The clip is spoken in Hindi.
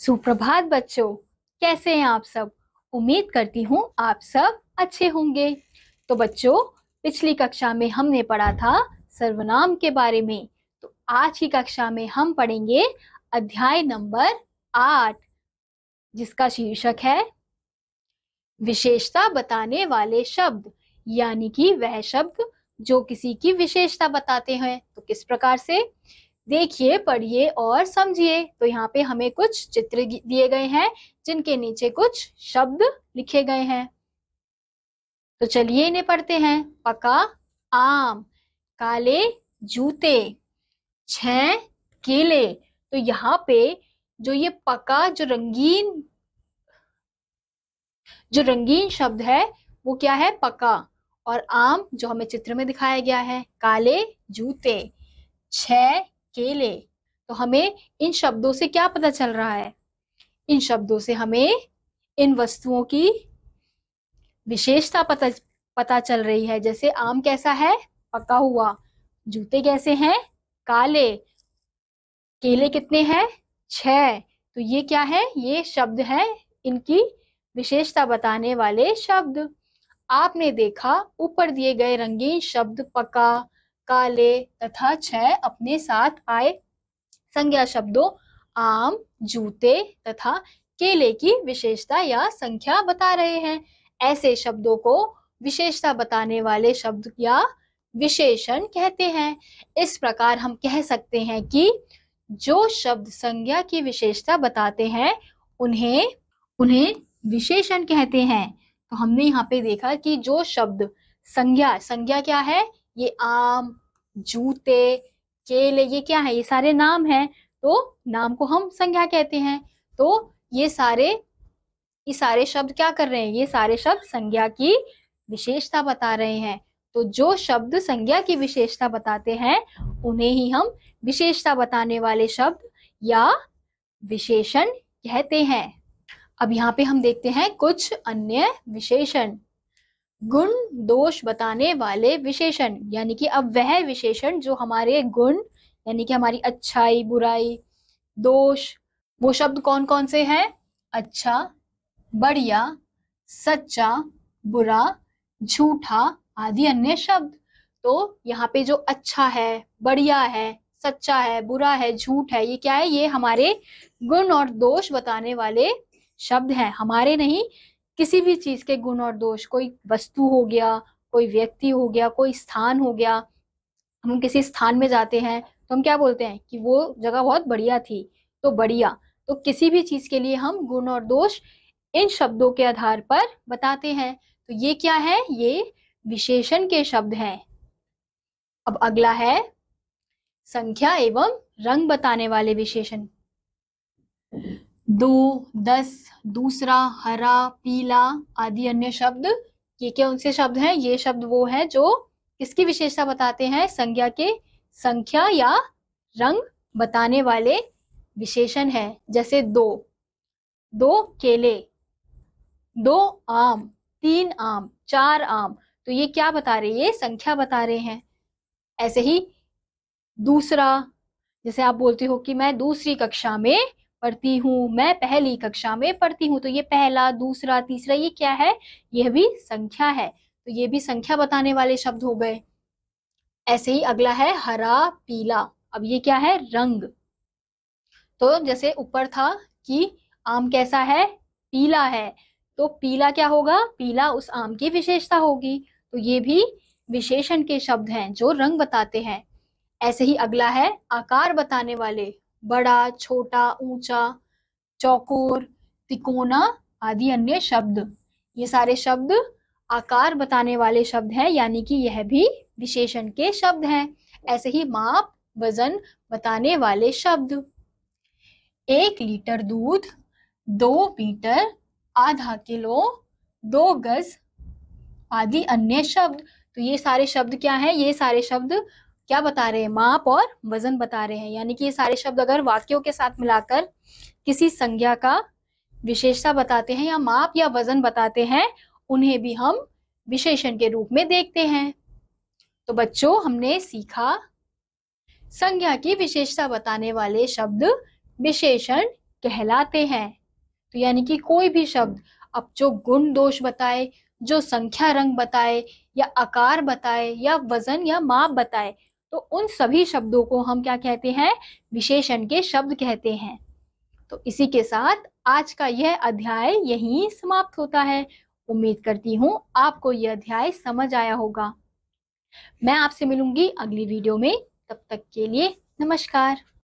सुप्रभात बच्चों, कैसे हैं आप सब। उम्मीद करती हूँ आप सब अच्छे होंगे। तो बच्चों, पिछली कक्षा में हमने पढ़ा था सर्वनाम के बारे में। तो आज की कक्षा में हम पढ़ेंगे अध्याय नंबर 8, जिसका शीर्षक है विशेषता बताने वाले शब्द, यानी कि वह शब्द जो किसी की विशेषता बताते हैं। तो किस प्रकार से, देखिए, पढ़िए और समझिए। तो यहाँ पे हमें कुछ चित्र दिए गए हैं जिनके नीचे कुछ शब्द लिखे गए हैं। तो चलिए इन्हें पढ़ते हैं। पका आम, काले जूते, 6 केले। तो यहाँ पे जो ये पका, जो रंगीन शब्द है वो क्या है, पका। और आम जो हमें चित्र में दिखाया गया है, काले जूते, 6 केले। तो हमें इन शब्दों से क्या पता चल रहा है, इन शब्दों से हमें इन वस्तुओं की विशेषता पता चल रही है। जैसे आम कैसा है, पका हुआ, जूते कैसे हैं, काले, केले कितने हैं, 6। तो ये क्या है, ये शब्द है, इनकी विशेषता बताने वाले शब्द। आपने देखा ऊपर दिए गए रंगीन शब्द पका, काले तथा 6 अपने साथ आए संज्ञा शब्दों आम, जूते तथा केले की विशेषता या संख्या बता रहे हैं। ऐसे शब्दों को विशेषता बताने वाले शब्द या विशेषण कहते हैं। इस प्रकार हम कह सकते हैं कि जो शब्द संज्ञा की विशेषता बताते हैं उन्हें विशेषण कहते हैं। तो हमने यहाँ पे देखा कि जो शब्द संज्ञा क्या है, ये आम, जूते, केले, ये क्या है, ये सारे नाम हैं। तो नाम को हम संज्ञा कहते हैं। तो ये सारे शब्द क्या कर रहे हैं, ये सारे शब्द संज्ञा की विशेषता बता रहे हैं। तो जो शब्द संज्ञा की विशेषता बताते हैं उन्हें ही हम विशेषता बताने वाले शब्द या विशेषण कहते हैं। अब यहाँ पे हम देखते हैं कुछ अन्य विशेषण। गुण दोष बताने वाले विशेषण, यानी कि अब वह विशेषण जो हमारे गुण, यानी कि हमारी अच्छाई, बुराई, दोष, वो शब्द कौन कौन से हैं, अच्छा, बढ़िया, सच्चा, बुरा, झूठा आदि अन्य शब्द। तो यहाँ पे जो अच्छा है, बढ़िया है, सच्चा है, बुरा है, झूठ है, ये क्या है, ये हमारे गुण और दोष बताने वाले शब्द हैं। हमारे नहीं, किसी भी चीज के गुण और दोष, कोई वस्तु हो गया, कोई व्यक्ति हो गया, कोई स्थान हो गया। हम किसी स्थान में जाते हैं तो हम क्या बोलते हैं कि वो जगह बहुत बढ़िया थी, तो बढ़िया। तो किसी भी चीज के लिए हम गुण और दोष इन शब्दों के आधार पर बताते हैं। तो ये क्या है, ये विशेषण के शब्द हैं। अब अगला है संख्या एवं रंग बताने वाले विशेषण। 2, 10, दूसरा, हरा, पीला आदि अन्य शब्द, ये क्या उनसे शब्द हैं, ये शब्द वो है जो किसकी विशेषता बताते हैं, संज्ञा के संख्या या रंग बताने वाले विशेषण है। जैसे 2 केले, 2 आम, 3 आम, 4 आम। तो ये क्या बता रहे हैं, ये संख्या बता रहे हैं। ऐसे ही दूसरा, जैसे आप बोलते हो कि मैं दूसरी कक्षा में पढ़ती हूँ, मैं पहली कक्षा में पढ़ती हूँ। तो ये पहला, दूसरा, तीसरा, ये क्या है, यह भी संख्या है। तो ये भी संख्या बताने वाले शब्द हो गए। ऐसे ही अगला है हरा, पीला। अब ये क्या है, रंग। तो जैसे ऊपर था कि आम कैसा है, पीला है, तो पीला क्या होगा, पीला उस आम की विशेषता होगी। तो ये भी विशेषण के शब्द हैं जो रंग बताते हैं। ऐसे ही अगला है आकार बताने वाले, बड़ा, छोटा, ऊंचा, चौकोर, तिकोना आदि अन्य शब्द। ये सारे शब्द आकार बताने वाले शब्द हैं, यानी कि यह भी विशेषण के शब्द हैं। ऐसे ही माप, वजन बताने वाले शब्द, 1 लीटर दूध, 2 मीटर, आधा किलो, 2 गज आदि अन्य शब्द। तो ये सारे शब्द क्या हैं, ये सारे शब्द क्या बता रहे हैं, माप और वजन बता रहे हैं। यानी कि ये सारे शब्द अगर वाक्यों के साथ मिलाकर किसी संज्ञा का विशेषता बताते हैं या माप या वजन बताते हैं, उन्हें भी हम विशेषण के रूप में देखते हैं। तो बच्चों, हमने सीखा संज्ञा की विशेषता बताने वाले शब्द विशेषण कहलाते हैं। तो यानी कि कोई भी शब्द अब जो गुण दोष बताए, जो संख्या रंग बताए, या आकार बताए, या वजन या माप बताए, तो उन सभी शब्दों को हम क्या कहते हैं? विशेषण के शब्द कहते हैं। तो इसी के साथ आज का यह अध्याय यहीं समाप्त होता है। उम्मीद करती हूँ आपको यह अध्याय समझ आया होगा। मैं आपसे मिलूंगी अगली वीडियो में। तब तक के लिए नमस्कार।